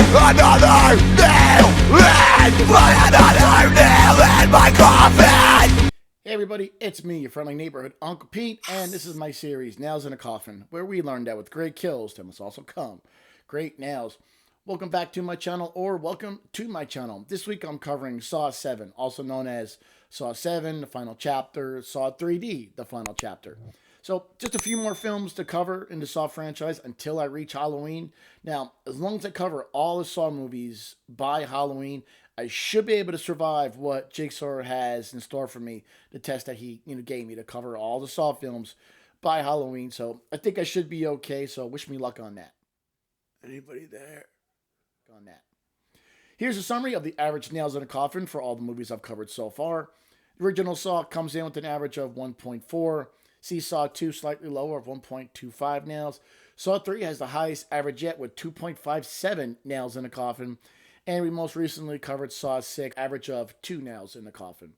another nail in my coffin. Hey everybody, it's me, your friendly neighborhood Uncle Pete, and this is my series, Nails in a Coffin, where we learned that with great kills, there must also come great nails. Welcome back to my channel, or welcome to my channel. This week I'm covering Saw 7, also known as Saw 7, the final chapter, Saw 3D, the final chapter. So, just a few more films to cover in the Saw franchise until I reach Halloween. Now, as long as I cover all the Saw movies by Halloween, I should be able to survive what Jigsaw has in store for me, the test that he gave me to cover all the Saw films by Halloween. So, I think I should be okay, so wish me luck on that. Anybody there? On that. Here's a summary of the average nails in a coffin for all the movies I've covered so far. The original Saw comes in with an average of 1.4. See Saw 2 slightly lower of 1.25 nails. Saw 3 has the highest average yet with 2.57 nails in a coffin. And we most recently covered Saw 6, average of 2 nails in the coffin.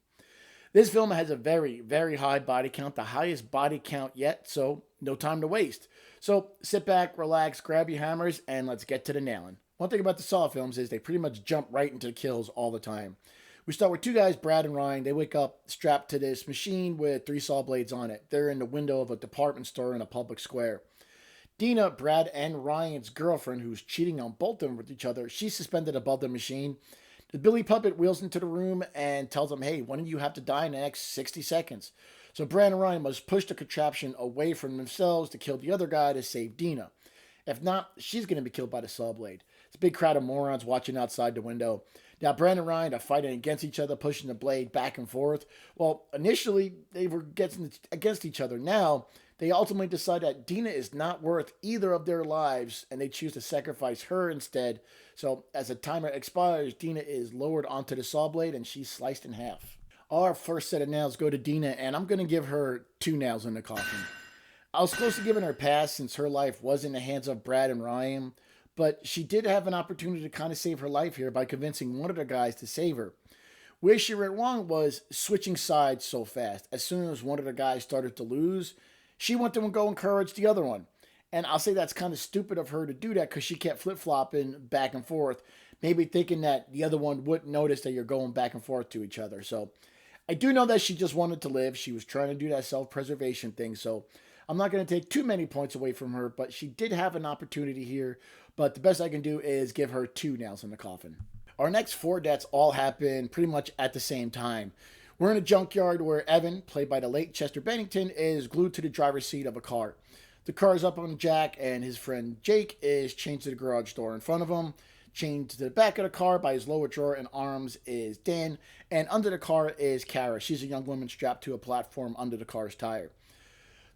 This film has a very, very high body count, the highest body count yet, so no time to waste. So sit back, relax, grab your hammers, and let's get to the nailing. One thing about the Saw films is they pretty much jump right into the kills all the time. We start with two guys, Brad and Ryan. They wake up strapped to this machine with 3 saw blades on it. They're in the window of a department store in a public square. Dina, Brad, and Ryan's girlfriend, who's cheating on both of them with each other, she's suspended above the machine. The Billy puppet wheels into the room and tells them, hey, one of you have to die in the next 60 seconds. So Brad and Ryan must push the contraption away from themselves to kill the other guy to save Dina. If not, she's going to be killed by the saw blade. It's a big crowd of morons watching outside the window. Now, Brad and Ryan are fighting against each other, pushing the blade back and forth. Well, initially, they were getting against each other. Now, they ultimately decide that Dina is not worth either of their lives, and they choose to sacrifice her instead. So, as the timer expires, Dina is lowered onto the saw blade, and she's sliced in half. Our first set of nails go to Dina, and I'm going to give her 2 nails in the coffin. I was close to giving her a pass since her life was in the hands of Brad and Ryan, but she did have an opportunity to kind of save her life here by convincing one of the guys to save her. Where she went wrong was switching sides so fast. As soon as one of the guys started to lose, she went to go encourage the other one. And I'll say that's kind of stupid of her to do that because she kept flip-flopping back and forth, maybe thinking that the other one wouldn't notice that you're going back and forth to each other. So I do know that she just wanted to live. She was trying to do that self-preservation thing, so I'm not going to take too many points away from her, but she did have an opportunity here. But the best I can do is give her 2 nails in the coffin. Our next 4 deaths all happen pretty much at the same time. We're in a junkyard where Evan, played by the late Chester Bennington, is glued to the driver's seat of a car. The car is up on a jack, and his friend Jake is chained to the garage door in front of him. Chained to the back of the car by his lower drawer and arms is Dan, and under the car is Kara. She's a young woman strapped to a platform under the car's tire.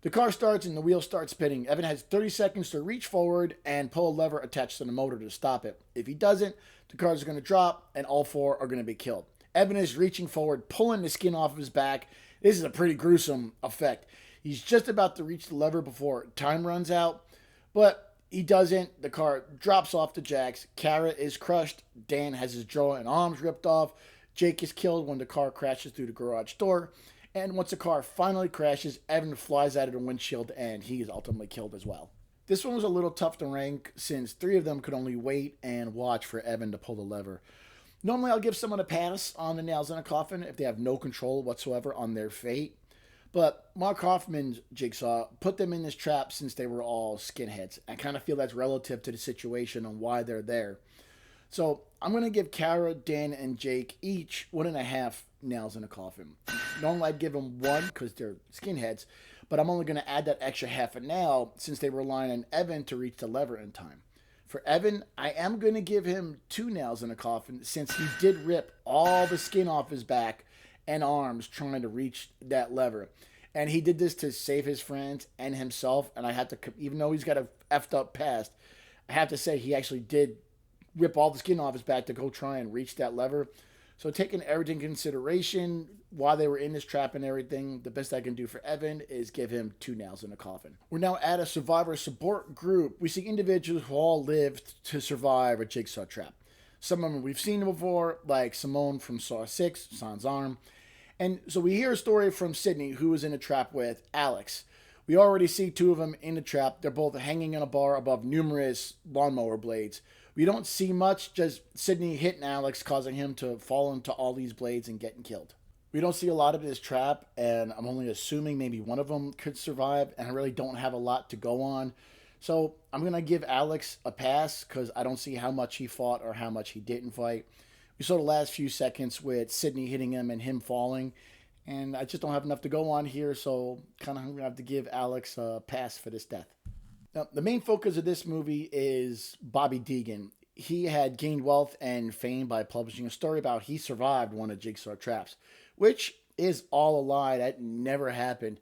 The car starts and the wheel starts spinning. Evan has 30 seconds to reach forward and pull a lever attached to the motor to stop it. If he doesn't, the car is going to drop and all 4 are going to be killed. Evan is reaching forward, pulling the skin off of his back. This is a pretty gruesome effect. He's just about to reach the lever before time runs out, but he doesn't. The car drops off the jacks. Kara is crushed. Dan has his jaw and arms ripped off. Jake is killed when the car crashes through the garage door. And once the car finally crashes, Evan flies out of the windshield and he is ultimately killed as well. This one was a little tough to rank since 3 of them could only wait and watch for Evan to pull the lever. Normally I'll give someone a pass on the nails in a coffin if they have no control whatsoever on their fate. But Mark Hoffman's Jigsaw put them in this trap since they were all skinheads. I kind of feel that's relative to the situation and why they're there. So I'm going to give Kara, Dan, and Jake each 1.5 nails in a coffin. Normally I'd give them 1 because they're skinheads, but I'm only going to add that extra half a nail since they were relying on Evan to reach the lever in time. For Evan, I am going to give him 2 nails in a coffin since he did rip all the skin off his back and arms trying to reach that lever. And he did this to save his friends and himself, and I have to, even though he's got a effed up past, I have to say he actually did rip all the skin off his back to go try and reach that lever. So taking everything into consideration, while they were in this trap and everything, the best I can do for Evan is give him 2 nails in the coffin. We're now at a survivor support group. We see individuals who all lived to survive a jigsaw trap. Some of them we've seen before, like Simone from Saw 6, Sans Arm. And so we hear a story from Sydney, who was in a trap with Alex. We already see two of them in the trap. They're both hanging on a bar above numerous lawnmower blades. We don't see much, just Sydney hitting Alex, causing him to fall into all these blades and getting killed. We don't see a lot of this trap, and I'm only assuming maybe one of them could survive, and I really don't have a lot to go on. So I'm going to give Alex a pass because I don't see how much he fought or how much he didn't fight. We saw the last few seconds with Sydney hitting him and him falling, and I just don't have enough to go on here, so kind of going to have to give Alex a pass for this death. Now, the main focus of this movie is Bobby Deegan. He had gained wealth and fame by publishing a story about he survived one of Jigsaw traps, which is all a lie. That never happened.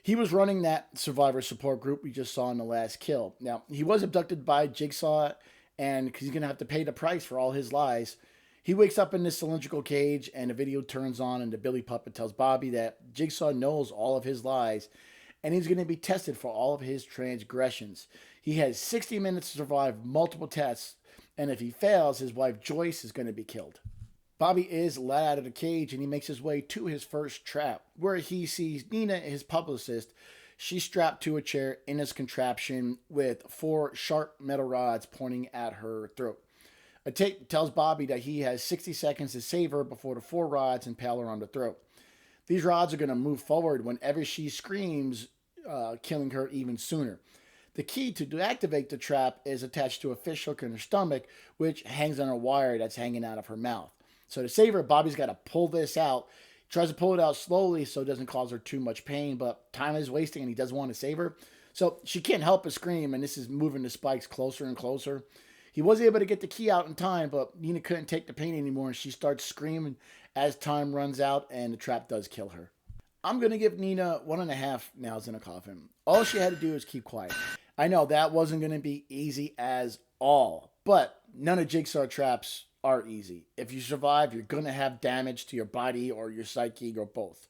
He was running that survivor support group we just saw in the last kill. Now, he was abducted by Jigsaw, and because he's going to have to pay the price for all his lies. He wakes up in this cylindrical cage, and the video turns on, and the Billy Puppet tells Bobby that Jigsaw knows all of his lies, and he's going to be tested for all of his transgressions. He has 60 minutes to survive multiple tests, and if he fails, his wife Joyce is going to be killed. Bobby is let out of the cage, and he makes his way to his first trap, where he sees Nina, his publicist. She's strapped to a chair in his contraption with 4 sharp metal rods pointing at her throat. A tape tells Bobby that he has 60 seconds to save her before the 4 rods impale her on the throat. These rods are going to move forward whenever she screams, killing her even sooner. The key to deactivate the trap is attached to a fish hook in her stomach, which hangs on a wire that's hanging out of her mouth. So to save her, Bobby's got to pull this out. He tries to pull it out slowly so it doesn't cause her too much pain, but time is wasting and he doesn't want to save her. So she can't help but scream, and this is moving the spikes closer and closer. He was able to get the key out in time, but Nina couldn't take the pain anymore, and she starts screaming as time runs out, and the trap does kill her. I'm going to give Nina 1.5 nails in a coffin. All she had to do is keep quiet. I know that wasn't going to be easy as all, but none of Jigsaw traps are easy. If you survive, you're going to have damage to your body or your psyche or both.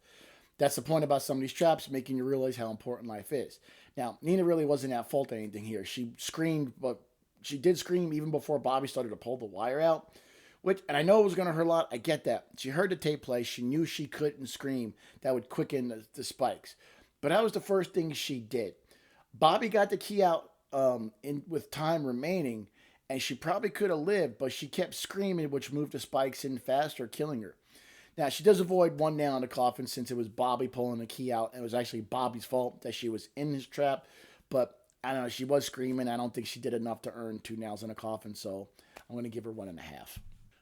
That's the point about some of these traps, making you realize how important life is. Now, Nina really wasn't at fault or anything here. She screamed, but she did scream even before Bobby started to pull the wire out. And I know it was going to hurt a lot. I get that. She heard the tape play. She knew she couldn't scream. That would quicken the spikes. But that was the first thing she did. Bobby got the key out with time remaining, and she probably could have lived, but she kept screaming, which moved the spikes in faster, killing her. Now, she does avoid 1 nail in the coffin since it was Bobby pulling the key out, and it was actually Bobby's fault that she was in his trap. But I don't know, she was screaming. I don't think she did enough to earn 2 nails in a coffin, so I'm going to give her 1.5.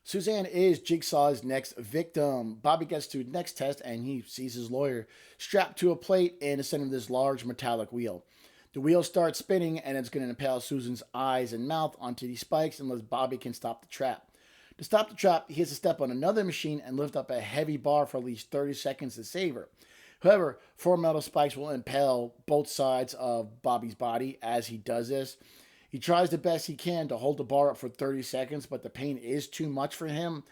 Suzanne is Jigsaw's next victim. Bobby gets to the next test, and he sees his lawyer strapped to a plate in the center of this large metallic wheel. The wheel starts spinning, and it's going to impale Susan's eyes and mouth onto these spikes unless Bobby can stop the trap. To stop the trap, he has to step on another machine and lift up a heavy bar for at least 30 seconds to save her. However, 4 metal spikes will impale both sides of Bobby's body as he does this. He tries the best he can to hold the bar up for 30 seconds, but the pain is too much for him,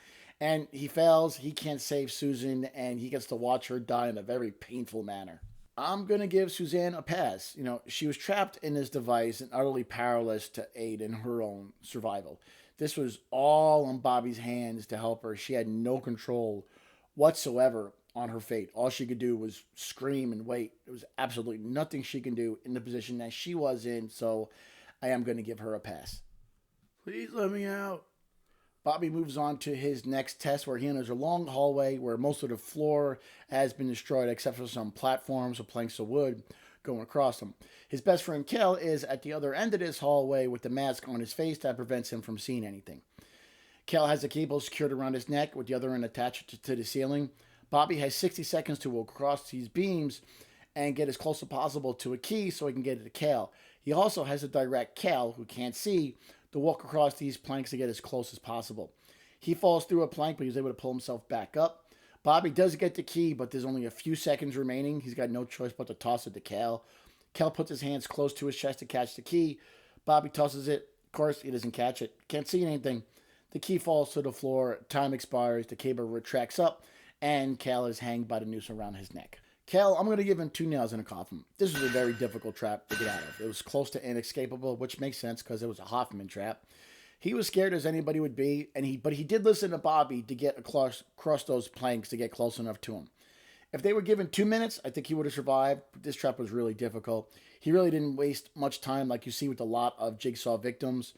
and he fails. He can't save Susan, and he gets to watch her die in a very painful manner. I'm going to give Suzanne a pass. You know, she was trapped in this device and utterly powerless to aid in her own survival. This was all in Bobby's hands to help her. She had no control whatsoever on her fate. All she could do was scream and wait. There was absolutely nothing she can do in the position that she was in, so I am going to give her a pass. Please let me out. Bobby moves on to his next test where he enters a long hallway where most of the floor has been destroyed except for some platforms or planks of wood going across them. His best friend Kel is at the other end of this hallway with the mask on his face that prevents him from seeing anything. Kel has a cable secured around his neck with the other end attached to the ceiling. Bobby has 60 seconds to walk across these beams and get as close as possible to a key so he can get it to Kel. He also has to direct Kel, who can't see, to walk across these planks to get as close as possible. He falls through a plank, but he's able to pull himself back up. Bobby does get the key, but there's only a few seconds remaining. He's got no choice but to toss it to Kel. Kel puts his hands close to his chest to catch the key. Bobby tosses it. Of course, he doesn't catch it. Can't see anything. The key falls to the floor. Time expires. The cable retracts up, and Kel is hanged by the noose around his neck. Kel, I'm going to give him 2 nails in a coffin. This was a very difficult trap to get out of. It was close to inescapable, which makes sense because it was a Hoffman trap. He was scared as anybody would be, but he did listen to Bobby to get across those planks to get close enough to him. If they were given 2 minutes, I think he would have survived. But this trap was really difficult. He really didn't waste much time like you see with a lot of Jigsaw victims.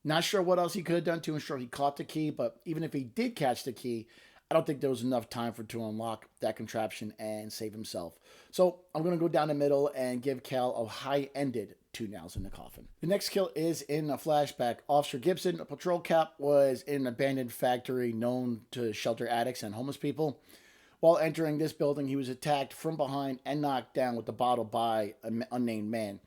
Not sure what else he could have done to ensure he caught the key, but even if he did catch the key, I don't think there was enough time for to unlock that contraption and save himself. So I'm going to go down the middle and give Cal a high-ended 2 nails in the coffin. The next kill is in a flashback. Officer Gibson, a patrol cap, was in an abandoned factory known to shelter addicts and homeless people. While entering this building, he was attacked from behind and knocked down with a bottle by an unnamed man.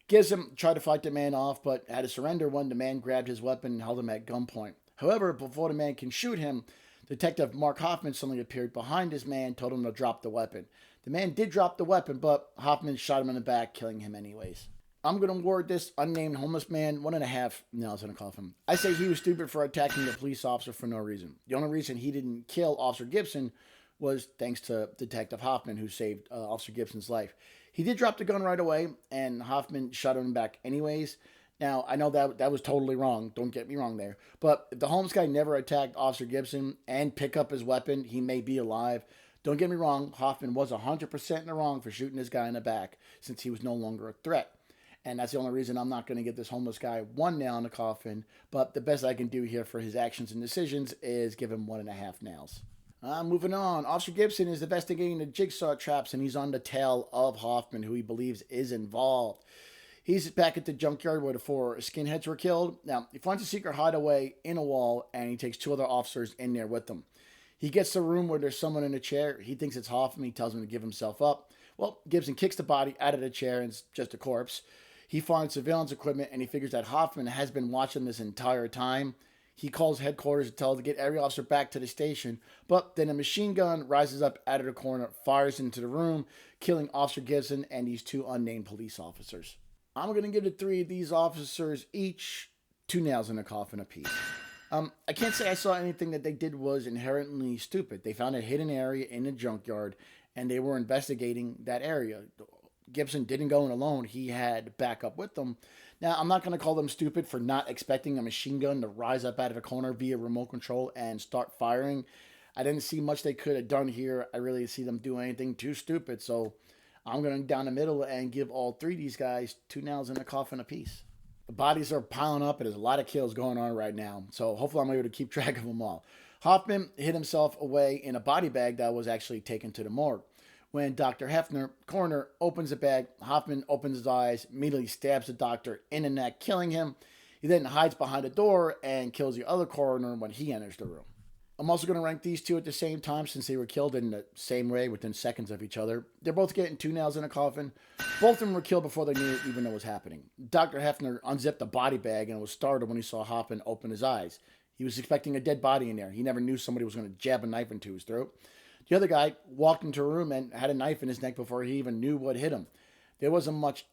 Gibson tried to fight the man off, but had to surrender when the man grabbed his weapon and held him at gunpoint. However, before the man can shoot him, Detective Mark Hoffman suddenly appeared behind his man, told him to drop the weapon. The man did drop the weapon, but Hoffman shot him in the back, killing him anyways. I'm going to award this unnamed homeless man 1.5 nails in a coffin. I say he was stupid for attacking the police officer for no reason. The only reason he didn't kill Officer Gibson was thanks to Detective Hoffman, who saved Officer Gibson's life. He did drop the gun right away, and Hoffman shot him back anyways. Now, I know that was totally wrong. Don't get me wrong there. But if the homeless guy never attacked Officer Gibson and pick up his weapon, he may be alive. Don't get me wrong. Hoffman was 100% in the wrong for shooting this guy in the back since he was no longer a threat. And that's the only reason I'm not going to give this homeless guy 1 nail in the coffin. But the best I can do here for his actions and decisions is give him 1.5 nails. Moving on. Officer Gibson is investigating the Jigsaw traps, and he's on the tail of Hoffman, who he believes is involved. He's back at the junkyard where the 4 skinheads were killed. Now, he finds a secret hideaway in a wall, and he takes 2 other officers in there with him. He gets to the room where there's someone in a chair. He thinks it's Hoffman. He tells him to give himself up. Well, Gibson kicks the body out of the chair, and it's just a corpse. He finds surveillance equipment, and he figures that Hoffman has been watching this entire time. He calls headquarters to tell them to get every officer back to the station, but then a machine gun rises up out of the corner, fires into the room, killing Officer Gibson and these 2 unnamed police officers. I'm going to give the 3 of these officers each 2 nails in a coffin apiece. I can't say I saw anything that they did was inherently stupid. They found a hidden area in the junkyard, and they were investigating that area. Gibson didn't go in alone. He had backup with them. Now, I'm not going to call them stupid for not expecting a machine gun to rise up out of the corner via remote control and start firing. I didn't see much they could have done here. I really see them do anything too stupid. So I'm going to down the middle and give all 3 of these guys 2 nails in a coffin apiece. The bodies are piling up, and there's a lot of kills going on right now. So hopefully I'm able to keep track of them all. Hoffman hid himself away in a body bag that was actually taken to the morgue. When Dr. Hefner, coroner, opens the bag, Hoffman opens his eyes, immediately stabs the doctor in the neck, killing him. He then hides behind a door and kills the other coroner when he enters the room. I'm also going to rank these 2 at the same time since they were killed in the same way within seconds of each other. They're both getting 2 nails in a coffin. Both of them were killed before they knew it even know what was happening. Dr. Hefner unzipped the body bag and was startled when he saw Hoffman open his eyes. He was expecting a dead body in there. He never knew somebody was going to jab a knife into his throat. The other guy walked into a room and had a knife in his neck before he even knew what hit him. There wasn't much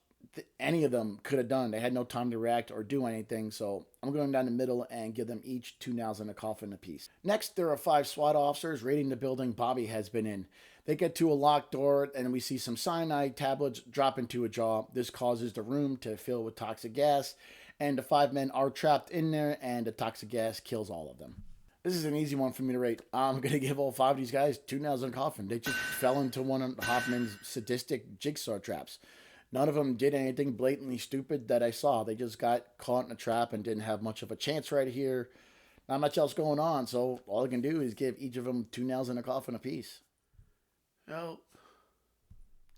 any of them could have done. They had no time to react or do anything, so I'm going down the middle and give them each 2 nails in a coffin apiece. Next, there are 5 SWAT officers raiding the building Bobby has been in. They get to a locked door, and we see some cyanide tablets drop into a jar. This causes the room to fill with toxic gas, and the 5 men are trapped in there, and the toxic gas kills all of them. This is an easy one for me to rate. I'm going to give all 5 of these guys 2 nails in a coffin. They just fell into one of Hoffman's sadistic jigsaw traps. None of them did anything blatantly stupid that I saw. They just got caught in a trap and didn't have much of a chance right here. Not much else going on, so all I can do is give each of them 2 nails in a coffin apiece. Well,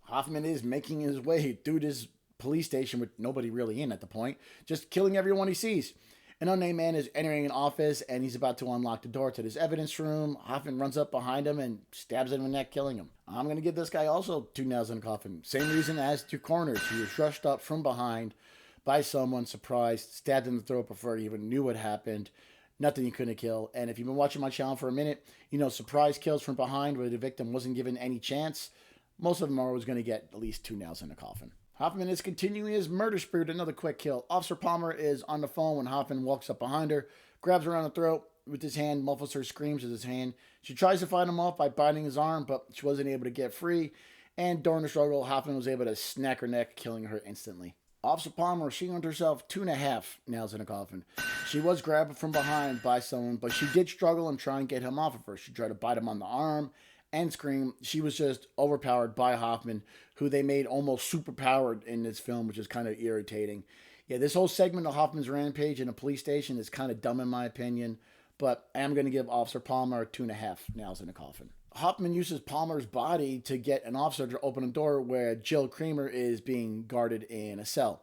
Hoffman is making his way through this police station with nobody really in at the point, just killing everyone he sees. An unnamed man is entering an office, and he's about to unlock the door to this evidence room. Hoffman runs up behind him and stabs him in the neck, killing him. I'm going to give this guy also 2 nails in the coffin. Same reason as to coroners. He was rushed up from behind by someone, surprised, stabbed in the throat before he even knew what happened. Nothing he couldn't kill. And if you've been watching my channel for a minute, you know surprise kills from behind where the victim wasn't given any chance. Most of them are always going to get at least 2 nails in the coffin. Hoffman is continuing his murder spree with another quick kill. Officer Palmer is on the phone when Hoffman walks up behind her, grabs her around the throat with his hand, muffles her screams with his hand. She tries to fight him off by biting his arm, but she wasn't able to get free. And during the struggle, Hoffman was able to snack her neck, killing her instantly. Officer Palmer, she earned herself 2.5 nails in a coffin. She was grabbed from behind by someone, but she did struggle and try and get him off of her. She tried to bite him on the arm and Scream, she was just overpowered by Hoffman, who they made almost superpowered in this film, which is kind of irritating. Yeah, this whole segment of Hoffman's rampage in a police station is kind of dumb in my opinion, but I am going to give Officer Palmer 2.5 nails in a coffin. Hoffman uses Palmer's body to get an officer to open a door where Jill Kramer is being guarded in a cell.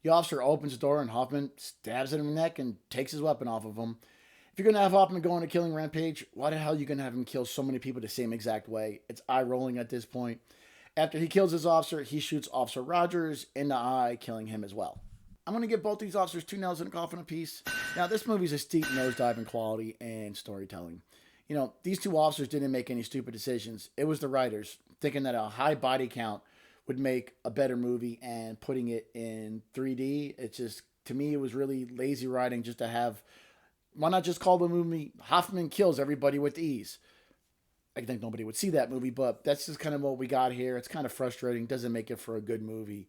The officer opens the door and Hoffman stabs him in the neck and takes his weapon off of him. If you're going to have Hoffman go on a killing rampage, why the hell are you going to have him kill so many people the same exact way? It's eye-rolling at this point. After he kills his officer, he shoots Officer Rogers in the eye, killing him as well. I'm going to give both these officers 2 nails in a coffin apiece. Now, this movie's a steep nosedive in quality and storytelling. You know, these 2 officers didn't make any stupid decisions. It was the writers thinking that a high body count would make a better movie, and putting it in 3D, it's just, to me, it was really lazy writing just to have, why not just call the movie Hoffman Kills Everybody with Ease? I think nobody would see that movie, but that's just kind of what we got here. It's kind of frustrating. Doesn't make it for a good movie.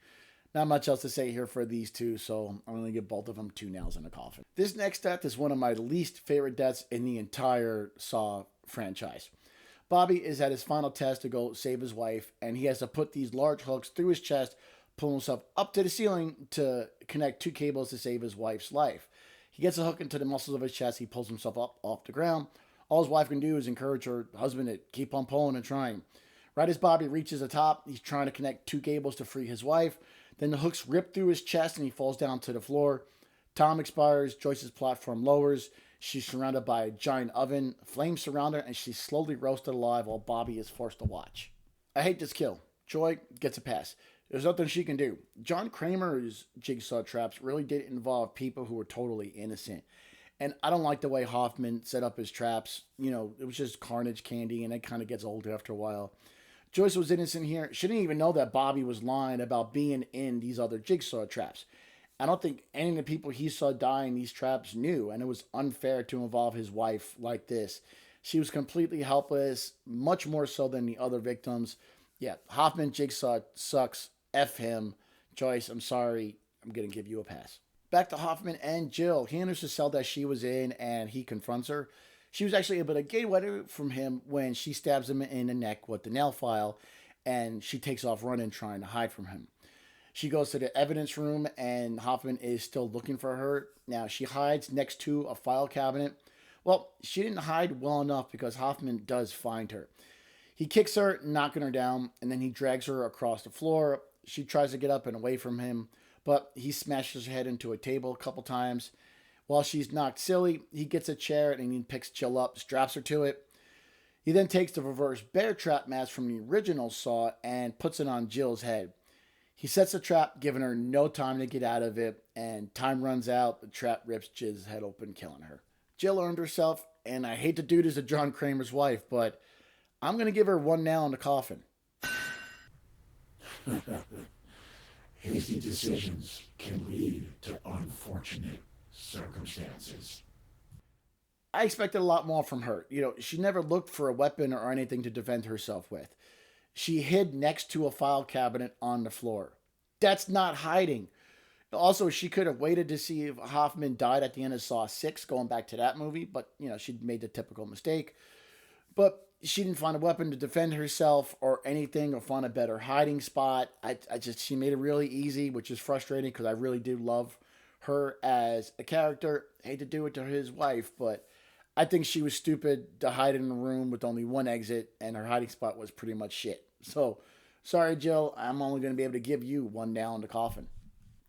Not much else to say here for these 2, so I'm going to give both of them 2 nails in a coffin. This next death is one of my least favorite deaths in the entire Saw franchise. Bobby is at his final test to go save his wife, and he has to put these large hooks through his chest, pull himself up to the ceiling to connect 2 cables to save his wife's life. He gets a hook into the muscles of his chest, he pulls himself up off the ground. All his wife can do is encourage her husband to keep on pulling and trying. Right as Bobby reaches the top, he's trying to connect 2 cables to free his wife. Then the hooks rip through his chest and he falls down to the floor. Time expires, Joyce's platform lowers. She's surrounded by a giant oven. Flames surround her and she's slowly roasted alive while Bobby is forced to watch. I hate this kill. Joy gets a pass. There's nothing she can do. John Kramer's jigsaw traps really did involve people who were totally innocent. And I don't like the way Hoffman set up his traps. You know, it was just carnage candy and it kind of gets old after a while. Joyce was innocent here. She didn't even know that Bobby was lying about being in these other jigsaw traps. I don't think any of the people he saw die in these traps knew, and it was unfair to involve his wife like this. She was completely helpless, much more so than the other victims. Yeah, Hoffman jigsaw sucks. F him. Joyce, I'm sorry. I'm going to give you a pass. Back to Hoffman and Jill. He enters the cell that she was in, and he confronts her. She was actually able to get away from him when she stabs him in the neck with the nail file, and she takes off running, trying to hide from him. She goes to the evidence room, and Hoffman is still looking for her. Now, she hides next to a file cabinet. Well, she didn't hide well enough because Hoffman does find her. He kicks her, knocking her down, and then he drags her across the floor. She tries to get up and away from him, but he smashes her head into a table a couple times. While she's knocked silly, he gets a chair and he picks Jill up, straps her to it. He then takes the reverse bear trap mask from the original Saw and puts it on Jill's head. He sets the trap, giving her no time to get out of it, and time runs out. The trap rips Jill's head open, killing her. Jill earned herself, and I hate to do this to John Kramer's wife, but I'm going to give her 1 nail in the coffin. Hasty decisions can lead to unfortunate circumstances. I expected a lot more from her. You know, she never looked for a weapon or anything to defend herself with. She hid next to a file cabinet on the floor. That's not hiding. Also, she could have waited to see if Hoffman died at the end of Saw 6, going back to that movie, but, you know, she'd made the typical mistake. But she didn't find a weapon to defend herself or anything or find a better hiding spot. She made it really easy, which is frustrating because I really do love her as a character. I hate to do it to his wife, but I think she was stupid to hide in a room with only one exit, and her hiding spot was pretty much shit. So, sorry, Jill, I'm only going to be able to give you 1 nail in the coffin.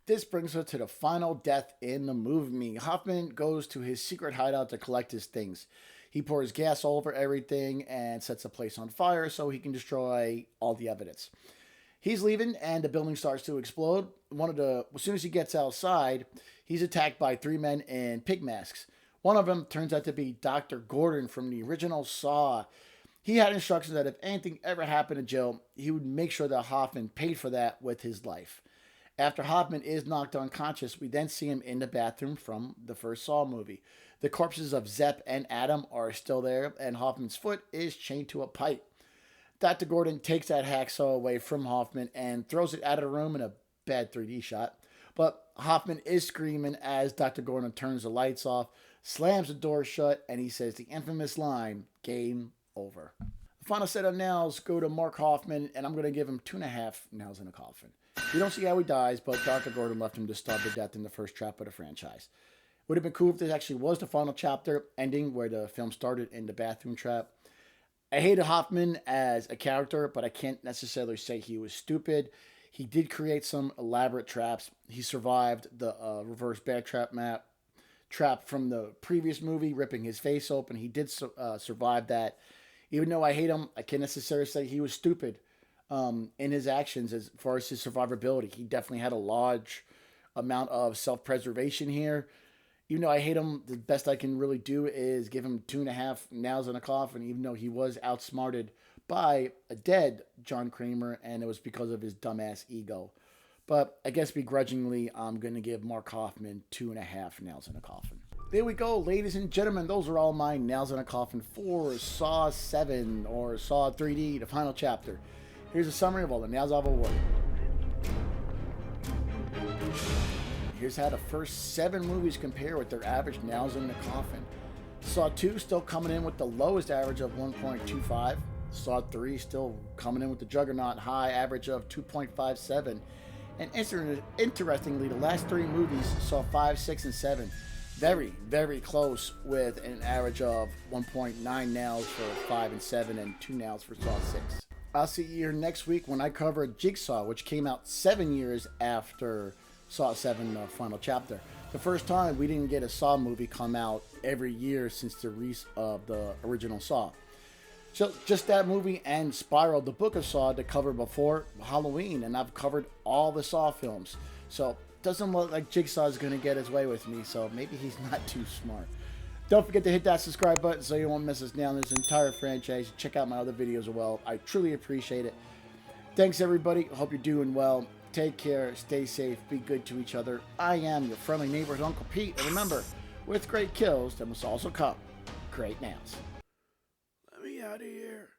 This brings her to the final death in the movie. Hoffman goes to his secret hideout to collect his things. He pours gas all over everything and sets the place on fire so he can destroy all the evidence. He's leaving and the building starts to explode. As soon as he gets outside, he's attacked by 3 men in pig masks. One of them turns out to be Dr. Gordon from the original Saw. He had instructions that if anything ever happened to Jill, he would make sure that Hoffman paid for that with his life. After Hoffman is knocked unconscious, we then see him in the bathroom from the first Saw movie. The corpses of Zepp and Adam are still there, and Hoffman's foot is chained to a pipe. Dr. Gordon takes that hacksaw away from Hoffman and throws it out of the room in a bad 3D shot. But Hoffman is screaming as Dr. Gordon turns the lights off, slams the door shut, and he says the infamous line, "Game over." The Final set of nails go to Mark Hoffman, and I'm going to give him 2.5 nails in a coffin. We don't see how he dies, but Dr. Gordon left him to starve to death in the first chapter of the franchise. Would have been cool if this actually was the final chapter, ending where the film started in the bathroom trap. I hated Hoffman as a character, but I can't necessarily say he was stupid. He did create some elaborate traps. He survived the reverse bear trap from the previous movie, ripping his face open. He did survive that. Even though I hate him, I can't necessarily say he was stupid in his actions as far as his survivability. He definitely had a large amount of self-preservation here. Even though I hate him, the best I can really do is give him 2.5 nails in a coffin, even though he was outsmarted by a dead John Kramer, and it was because of his dumbass ego. But I guess begrudgingly, I'm going to give Mark Hoffman 2.5 nails in a coffin. There we go, ladies and gentlemen. Those are all my nails in a coffin for Saw 7 or Saw 3D, the final chapter. Here's a summary of all the nails I've awarded. Here's how the first 7 movies compare with their average nails in the coffin. Saw 2 still coming in with the lowest average of 1.25. Saw 3 still coming in with the juggernaut high average of 2.57. And interestingly, the last 3 movies, Saw 5, 6, and 7, very, very close with an average of 1.9 nails for 5 and 7 and 2 nails for Saw 6. I'll see you here next week when I cover Jigsaw, which came out 7 years after Saw 7, the final chapter. The first time we didn't get a Saw movie come out every year since the release of the original Saw. So just that movie and Spiral, the Book of Saw, to cover before Halloween, and I've covered all the Saw films. So doesn't look like Jigsaw is going to get his way with me, so maybe he's not too smart. Don't forget to hit that subscribe button so you won't miss us now in this entire franchise. Check out my other videos as well. I truly appreciate it. Thanks, everybody. Hope you're doing well. Take care. Stay safe. Be good to each other. I am your friendly neighborhood Uncle Pete. And remember, with great kills, there must also come great nails. Let me out of here.